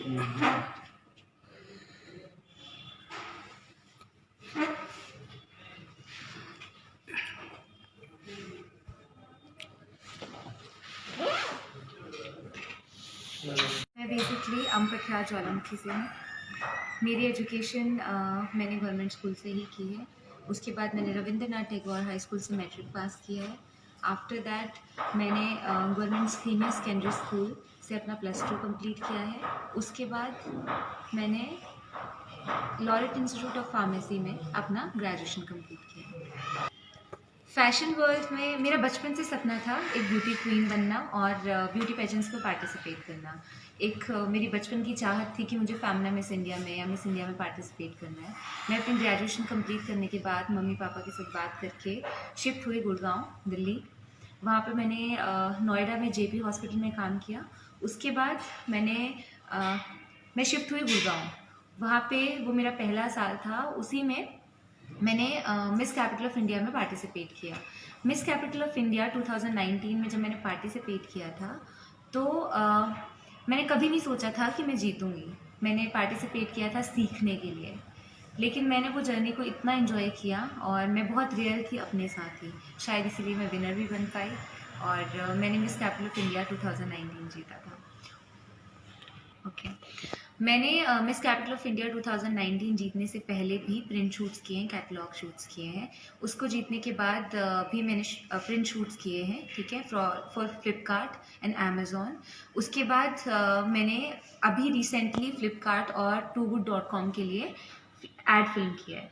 मैं बेसिकली प्रख्यात ज्वालामुखी से हूँ। मेरी एजुकेशन मैंने गवर्नमेंट स्कूल से ही की है। उसके बाद मैंने रविंद्रनाथ टैगोर हाई स्कूल से मैट्रिक पास किया है। आफ्टर दैट मैंने गवर्नमेंट सीनियर सेकेंडरी स्कूल से अपना +2 कंप्लीट किया है। उसके बाद मैंने लॉरेट इंस्टीट्यूट ऑफ फार्मेसी में अपना ग्रेजुएशन कंप्लीट किया है। फैशन वर्ल्ड में मेरा बचपन से सपना था एक ब्यूटी क्वीन बनना और ब्यूटी पेजेंट्स में पार्टिसिपेट करना। एक मेरी बचपन की चाहत थी कि मुझे फेमिना मिस इंडिया में या मिस इंडिया में पार्टिसिपेट करना है। मैं अपनी ग्रेजुएशन कंप्लीट करने के बाद मम्मी पापा के साथ बात करके शिफ्ट हुई गुड़गांव दिल्ली। वहाँ पे मैंने नोएडा में जेपी हॉस्पिटल में काम किया। उसके बाद मैं शिफ्ट हुई गुड़गांव। वहाँ पे वो मेरा पहला साल था। उसी में मैंने मिस कैपिटल ऑफ इंडिया में पार्टिसिपेट किया। मिस कैपिटल ऑफ इंडिया 2019 में जब मैंने पार्टिसिपेट किया था तो मैंने कभी नहीं सोचा था कि मैं जीतूंगी। मैंने पार्टिसिपेट किया था सीखने के लिए, लेकिन मैंने वो जर्नी को इतना एंजॉय किया और मैं बहुत रियल थी अपने साथ ही। शायद इसीलिए मैं विनर भी बन पाई और मैंने मिस कैपिटल ऑफ इंडिया 2019 जीता था। ओके मैंने मिस कैपिटल ऑफ इंडिया 2019 जीतने से पहले भी प्रिंट शूट्स किए हैं, कैटलॉग शूट्स किए हैं। उसको जीतने के बाद भी मैंने प्रिंट शूट्स किए हैं, ठीक है, फॉर फ्लिपकार्ट एंड अमेज़ॉन। उसके बाद मैंने अभी रिसेंटली फ्लिपकार्ट और toogood.com के लिए एड फिल्म किया है।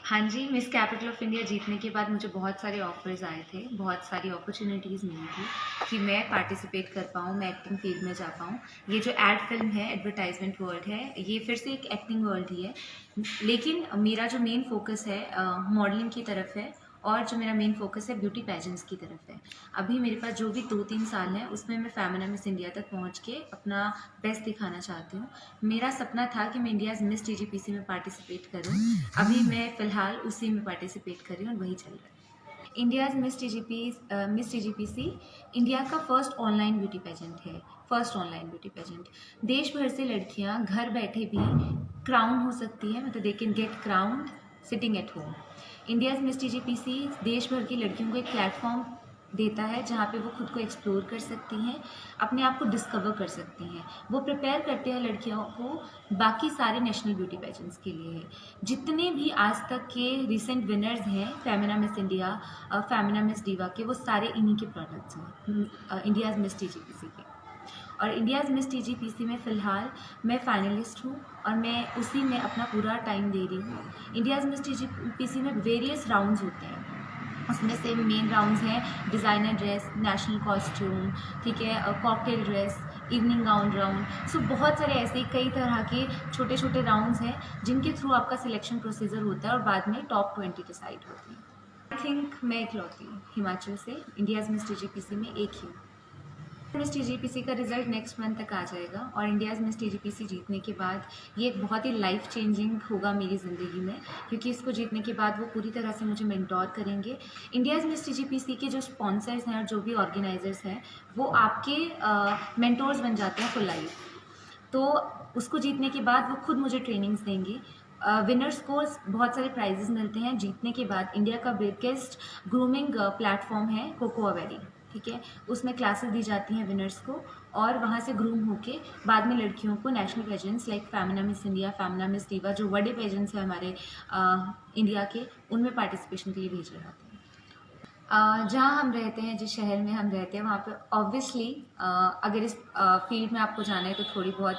हाँ जी, मिस कैपिटल ऑफ इंडिया जीतने के बाद मुझे बहुत सारे ऑफर्स आए थे, बहुत सारी अपॉर्चुनिटीज़ मिली थी कि मैं पार्टिसिपेट कर पाऊँ, मैं एक्टिंग फील्ड में जा पाऊँ। ये जो एड फिल्म है, एडवर्टाइजमेंट वर्ल्ड है, ये फिर से एक एक्टिंग वर्ल्ड ही है, लेकिन मेरा जो मेन फोकस है मॉडलिंग की तरफ है और जो मेरा मेन फोकस है ब्यूटी पेजेंट्स की तरफ है। अभी मेरे पास जो भी 2-3 साल हैं उसमें मैं फेमिना मिस इंडिया तक पहुंच के अपना बेस्ट दिखाना चाहती हूँ। मेरा सपना था कि मैं इंडियाज़ मिस टीजीपीसी में पार्टिसिपेट करूँ। अभी मैं फ़िलहाल उसी में पार्टिसिपेट कर रही हूँ और वही चल रहा है। इंडियाज़ मिस टीजीपीसी इंडिया का फर्स्ट ऑनलाइन ब्यूटी पेजेंट है। First online beauty pageant. देश भर से लड़कियाँ घर बैठे भी क्राउन हो सकती हैं, मतलब they can get crown sitting at home. India's miss TGPC देश भर की लड़कियों को एक प्लेटफॉर्म देता है जहाँ पे वो खुद को एक्सप्लोर कर सकती हैं, अपने आप को डिस्कवर कर सकती हैं। वो प्रिपेयर करते हैं लड़कियों को बाकी सारे नेशनल ब्यूटी पेजेंट्स के लिए। जितने भी आज तक के रिसेंट विनर्स हैं Femina miss India, Femina miss diva के, वो सारे इन्हीं के प्रोडक्ट्स हैं, इंडियाज़ मिस टीजीपीसी के। और इंडियाज़ मिस टीजीपीसी में फ़िलहाल मैं फाइनलिस्ट हूँ और मैं उसी में अपना पूरा टाइम दे रही हूँ। इंडियाज़ मिस टीजीपीसी में वेरियस राउंड्स होते हैं। उसमें से मेन राउंड्स हैं डिज़ाइनर ड्रेस, नेशनल कॉस्ट्यूम, ठीक है, cocktail dress, evening gown round. So बहुत सारे ऐसे कई तरह के छोटे छोटे राउंड्स हैं जिनके थ्रू आपका सिलेक्शन प्रोसीजर होता है और बाद में टॉप 20 डिसाइड होती है। आई थिंक मैं इकलौती हूँ हिमाचल से इंडियाज़ मिस टीजीपीसी में एक ही हूँ। मिस टीजीपीसी का रिजल्ट नेक्स्ट मंथ तक आ जाएगा और इंडियाज़ मिस टीजीपीसी जीतने के बाद ये एक बहुत ही लाइफ चेंजिंग होगा मेरी ज़िंदगी में, क्योंकि इसको जीतने के बाद वो पूरी तरह से मुझे मेंटोर करेंगे। इंडियाज़ मिस टीजीपीसी के जो स्पॉन्सर्स हैं और जो भी ऑर्गेनाइजर्स हैं वो आपके मेंटोर्स बन जाते हैं फॉर लाइफ। तो उसको जीतने के बाद वो खुद मुझे ट्रेनिंग्स देंगे। विनर्स को बहुत सारे प्राइजेस मिलते हैं जीतने के बाद। इंडिया का बिगेस्ट ग्रूमिंग प्लेटफॉर्म है कोकोआ वैली, ठीक है, उसमें क्लासेस दी जाती हैं विनर्स को और वहाँ से ग्रूम होके बाद में लड़कियों को national pageants like Femina miss India, Femina miss diva, जो बड़े पेजेंट्स हैं हमारे इंडिया के, उनमें पार्टिसिपेशन के लिए भेजे जाते हैं। जहाँ हम रहते हैं, जिस शहर में हम रहते हैं, वहाँ पे ऑब्वियसली अगर इस फील्ड में आपको जाना है तो थोड़ी बहुत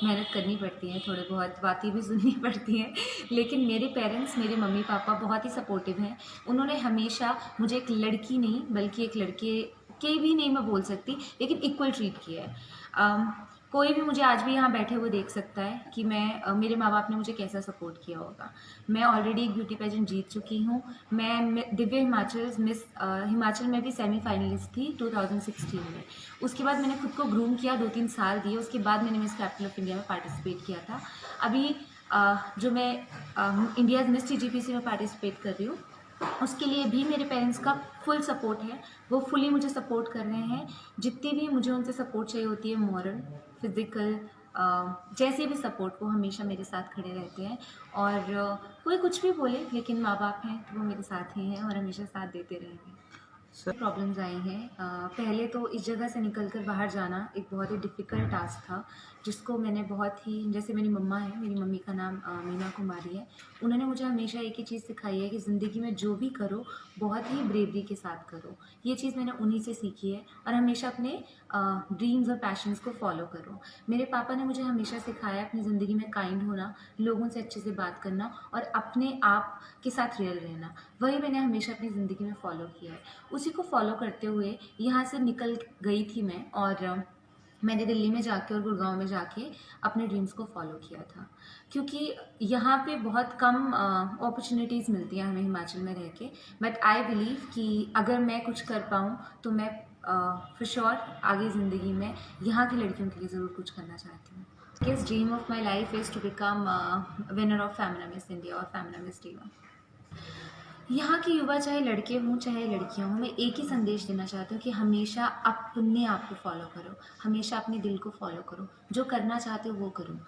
मेहनत करनी पड़ती है, थोड़ी बहुत बातें भी सुननी पड़ती हैं, लेकिन मेरे पेरेंट्स, मेरे मम्मी पापा बहुत ही सपोर्टिव हैं। उन्होंने हमेशा मुझे एक लड़की नहीं बल्कि एक लड़के के भी नहीं मैं बोल सकती, लेकिन इक्वल ट्रीट किया है। कोई भी मुझे आज भी यहाँ बैठे हुए देख सकता है कि मेरे माँ बाप ने मुझे कैसा सपोर्ट किया होगा। मैं ऑलरेडी एक ब्यूटी पेजेंट जीत चुकी हूँ। मैं दिव्य हिमाचल मिस हिमाचल में भी सेमीफाइनलिस्ट थी 2016 में। उसके बाद मैंने खुद को ग्रूम किया, 2-3 साल दिए, उसके बाद मैंने मिस कैपिटल ऑफ इंडिया में पार्टिसिपेट किया था। अभी जो मैं इंडियाज़ मिस टीजीपीसी में पार्टिसिपेट कर रही हूँ उसके लिए भी मेरे पेरेंट्स का फुल सपोर्ट है। वो फुली मुझे सपोर्ट कर रहे हैं। जितनी भी मुझे उनसे सपोर्ट चाहिए होती है, मॉरल, फिज़िकल, जैसे भी सपोर्ट, वो हमेशा मेरे साथ खड़े रहते हैं। और कोई कुछ भी बोले, लेकिन माँ बाप हैं तो वो मेरे साथ ही हैं और हमेशा साथ देते रहेंगे। प्रॉब्लम्स आई हैं। पहले तो इस जगह से निकल कर बाहर जाना एक बहुत ही डिफ़िकल्ट टास्क था, जिसको मैंने बहुत ही, जैसे मेरी मम्मा है, मेरी मम्मी का नाम मीना कुमारी है, उन्होंने मुझे हमेशा एक ही चीज़ सिखाई है कि ज़िंदगी में जो भी करो बहुत ही ब्रेवरी के साथ करो। ये चीज़ मैंने उन्हीं से सीखी है और हमेशा अपने ड्रीम्स और पैशंस को फॉलो करो। मेरे पापा ने मुझे हमेशा सिखाया अपनी ज़िंदगी में काइंड होना, लोगों से अच्छे से बात करना और अपने आप के साथ रियल रहना। वही मैंने हमेशा अपनी ज़िंदगी में फ़ॉलो किया है। उसी को फॉलो करते हुए यहाँ से निकल गई थी मैं, और मैंने दिल्ली में जाके और गुड़गांव में जाके अपने ड्रीम्स को फॉलो किया था, क्योंकि यहाँ पे बहुत कम अपॉर्चुनिटीज़ मिलती हैं हमें हिमाचल में रह के। बट आई बिलीव कि अगर मैं कुछ कर पाऊँ तो मैं फॉर श्योर आगे ज़िंदगी में यहाँ की लड़कियों के लिए ज़रूर कुछ करना चाहती हूँ। Biggest dream of my life is to become a winner of Femina Miss India और Femina Miss Diva। यहाँ के युवा, चाहे लड़के हों चाहे लड़कियाँ हों, मैं एक ही संदेश देना चाहती हूँ कि हमेशा अपने आप को फॉलो करो, हमेशा अपने दिल को फॉलो करो, जो करना चाहते हो वो करो।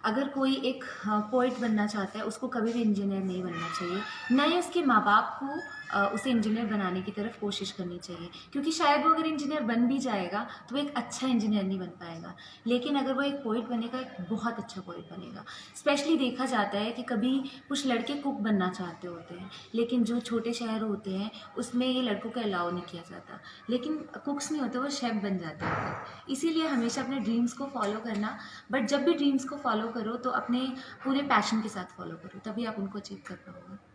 अगर कोई एक पोइट बनना चाहता है, उसको कभी भी इंजीनियर नहीं बनना चाहिए, ना ही उसके माँ बाप को उसे इंजीनियर बनाने की तरफ कोशिश करनी चाहिए, क्योंकि शायद वो अगर इंजीनियर बन भी जाएगा तो वो एक अच्छा इंजीनियर नहीं बन पाएगा। लेकिन अगर वो एक पोइट बनेगा, एक बहुत अच्छा पोइट बनेगा। स्पेशली देखा जाता है कि कभी कुछ लड़के कुक बनना चाहते होते हैं, लेकिन जो छोटे शहर होते हैं उसमें ये लड़कों को अलाउ नहीं किया जाता, लेकिन कुक्स नहीं होते, वो शेफ बन जाते हैं। इसीलिए हमेशा अपने ड्रीम्स को फॉलो करना, बट जब भी ड्रीम्स को फॉलो करो तो अपने पूरे पैशन के साथ फॉलो करो, तभी आप उनको अचीव कर पाओगे।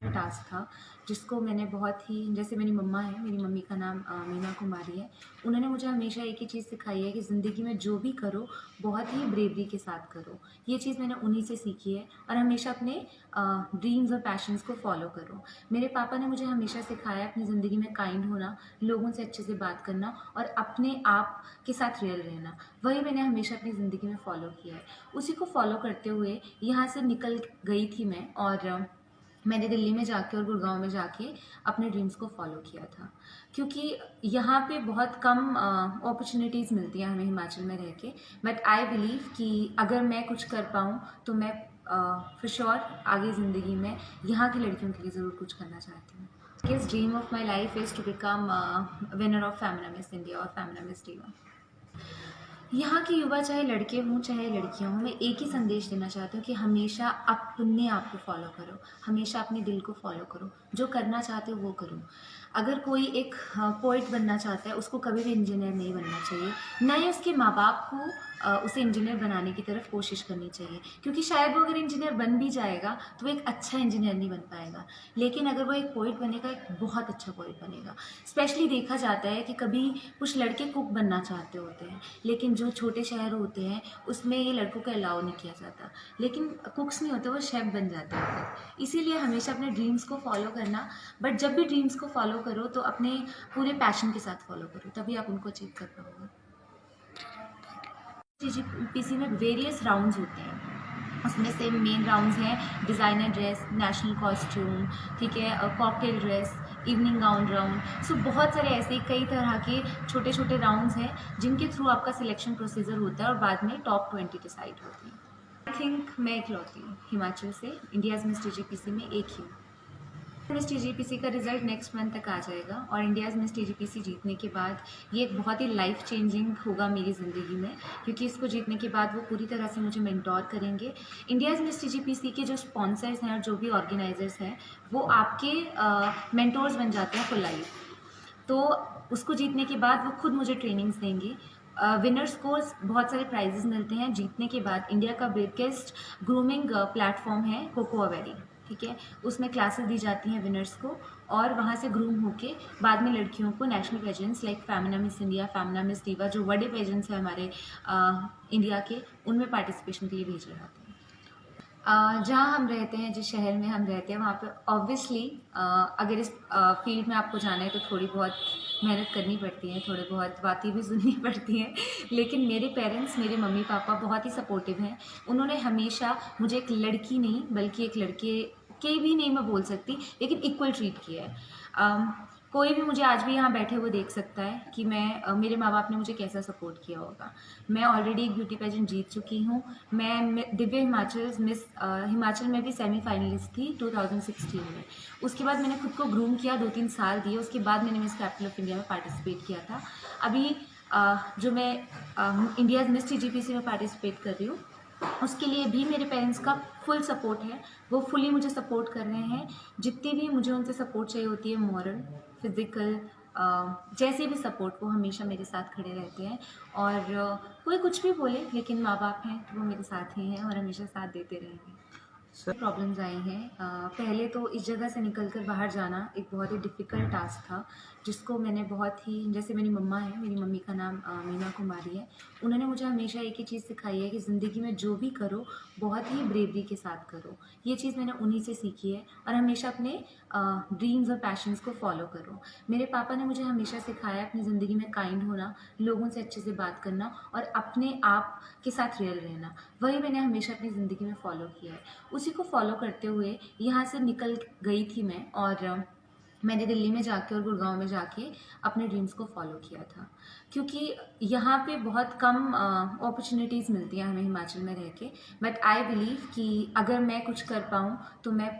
टास्क था, जिसको मैंने बहुत ही, जैसे मेरी मम्मा है, मेरी मम्मी का नाम मीना कुमारी है, उन्होंने मुझे हमेशा एक ही चीज़ सिखाई है कि ज़िंदगी में जो भी करो बहुत ही ब्रेवरी के साथ करो। ये चीज़ मैंने उन्हीं से सीखी है और हमेशा अपने ड्रीम्स और पैशंस को फॉलो करो। मेरे पापा ने मुझे हमेशा सिखाया अपनी ज़िंदगी में काइंड होना, लोगों से अच्छे से बात करना और अपने आप के साथ रियल रहना। वही मैंने हमेशा अपनी ज़िंदगी में फ़ॉलो किया है। उसी को फॉलो करते हुए यहाँ से निकल गई थी मैं, और मैंने दिल्ली में जाके और गुड़गांव में जाके अपने ड्रीम्स को फॉलो किया था, क्योंकि यहाँ पे बहुत कम अपॉर्चुनिटीज़ मिलती हैं हमें हिमाचल में रह के। बट आई बिलीव कि अगर मैं कुछ कर पाऊँ तो मैं फॉर श्योर आगे ज़िंदगी में यहाँ की लड़कियों के लिए ज़रूर कुछ करना चाहती हूँ। Biggest dream of my life is to become a winner of Femina Miss India और Femina Miss Diva। यहाँ के युवा, चाहे लड़के हों चाहे लड़कियाँ हों, मैं एक ही संदेश देना चाहती हूँ कि हमेशा अपने आप को फॉलो करो, हमेशा अपने दिल को फॉलो करो, जो करना चाहते हो वो करो। अगर कोई एक पोइट बनना चाहता है, उसको कभी भी इंजीनियर नहीं बनना चाहिए, ना ही उसके माँ बाप को उसे इंजीनियर बनाने की तरफ कोशिश करनी चाहिए, क्योंकि शायद वो अगर इंजीनियर बन भी जाएगा तो वो एक अच्छा इंजीनियर नहीं बन पाएगा। लेकिन अगर वो एक पोइट बनेगा, एक बहुत अच्छा पोइट बनेगा। स्पेशली देखा जाता है कि कभी कुछ लड़के कुक बनना चाहते होते हैं, लेकिन जो छोटे शहर होते हैं उसमें ये लड़कों को अलाउ नहीं किया जाता, लेकिन कुक्स नहीं होते, वो शेफ बन जाते हैं। इसीलिए हमेशा अपने ड्रीम्स को फॉलो करना, बट जब भी ड्रीम्स को फॉलो करो तो अपने पूरे पैशन के साथ फॉलो करो, तभी आप उनको अचीव कर पाओगे। जीजीपीसी में वेरियस राउंड्स होते हैं, उसमें से मेन राउंड्स हैं डिज़ाइनर ड्रेस, नेशनल कॉस्ट्यूम, ठीक है, cocktail dress, evening gown round. So बहुत सारे ऐसे कई तरह के छोटे छोटे राउंड्स हैं जिनके थ्रू आपका सिलेक्शन प्रोसीजर होता है और बाद में टॉप 20 डिसाइड होती है। आई थिंक मैं इकलौती हूँ हिमाचल से इंडियाज़ मिस टीजीपीसी में एक ही हूँ। मिस टीजीपीसी का रिजल्ट नेक्स्ट मंथ तक आ जाएगा और इंडियाज़ मिस टीजीपीसी जीतने के बाद ये एक बहुत ही लाइफ चेंजिंग होगा मेरी ज़िंदगी में, क्योंकि इसको जीतने के बाद वो पूरी तरह से मुझे मेंटोर करेंगे। इंडियाज़ मिस टीजीपीसी के जो स्पॉन्सर्स हैं और जो भी ऑर्गेनाइजर्स हैं वो आपके मेंटोर्स बन जाते हैं फॉर लाइफ। तो उसको जीतने के बाद वो खुद मुझे ट्रेनिंग्स देंगी। विनर्स को बहुत सारे प्राइजेस मिलते हैं जीतने के बाद। इंडिया का बिगेस्ट ग्रूमिंग प्लेटफॉर्म है कोकोआ वैली, ठीक है, उसमें क्लासेस दी जाती हैं विनर्स को और वहाँ से ग्रूम होके बाद में लड़कियों को national pageants like Femina miss India, Femina miss दीवा, जो बड़े पेजेंट्स हैं हमारे इंडिया के, उनमें पार्टिसिपेशन के लिए भेजे जाते हैं। जहाँ हम रहते हैं, जिस शहर में हम रहते हैं, वहाँ पे ऑब्वियसली अगर इस फील्ड में आपको जाना है तो थोड़ी बहुत मेहनत करनी पड़ती है, थोड़ी बहुत बातें भी सुननी पड़ती हैं, लेकिन मेरे पेरेंट्स, मेरे मम्मी पापा बहुत ही सपोर्टिव हैं। उन्होंने हमेशा मुझे एक लड़की नहीं बल्कि एक लड़के के भी नहीं मैं बोल सकती, लेकिन इक्वल ट्रीट किया है। कोई भी मुझे आज भी यहाँ बैठे हुए देख सकता है कि मेरे माँ बाप ने मुझे कैसा सपोर्ट किया होगा। मैं ऑलरेडी एक ब्यूटी पेजेंट जीत चुकी हूँ। मैं दिव्य हिमाचल मिस हिमाचल में भी सेमीफाइनलिस्ट थी 2016 में। उसके बाद मैंने खुद को ग्रूम किया, 2-3 साल दिए, उसके बाद मैंने मिस कैपिटल ऑफ इंडिया में पार्टिसिपेट किया था। अभी जो मैं इंडिया मिस TGPC में पार्टिसिपेट कर रही हूँ, उसके लिए भी मेरे पेरेंट्स का फुल सपोर्ट है। वो फुली मुझे सपोर्ट कर रहे हैं। जितनी भी मुझे उनसे सपोर्ट चाहिए होती है, मॉरल, फिज़िकल, जैसे भी सपोर्ट, वो हमेशा मेरे साथ खड़े रहते हैं। और कोई कुछ भी बोले, लेकिन माँ बाप हैं तो वो मेरे साथ ही हैं और हमेशा साथ देते रहेंगे। प्रॉब्लम्स आई हैं। पहले तो इस जगह से निकल कर बाहर जाना एक बहुत ही डिफ़िकल्ट टास्क था, जिसको मैंने बहुत ही, जैसे मेरी मम्मा है, मेरी मम्मी का नाम मीना कुमारी है। उन्होंने मुझे हमेशा एक ही चीज़ सिखाई है कि ज़िंदगी में जो भी करो बहुत ही ब्रेवरी के साथ करो। ये चीज़ मैंने उन्हीं से सीखी है। और हमेशा अपने ड्रीम्स और पैशंस को फॉलो करो। मेरे पापा ने मुझे हमेशा सिखाया अपनी ज़िंदगी में काइंड होना, लोगों से अच्छे से बात करना और अपने आप के साथ रियल रहना। वही मैंने हमेशा अपनी ज़िंदगी में फॉलो किया है। उसी को फॉलो करते हुए यहाँ से निकल गई थी मैं, और मैंने दिल्ली में जाके और गुड़गांव में जाके अपने ड्रीम्स को फॉलो किया था। क्योंकि यहाँ पे बहुत कम अपॉर्चुनिटीज़ मिलती हैं हमें हिमाचल में रह के। बट आई बिलीव कि अगर मैं कुछ कर पाऊँ तो मैं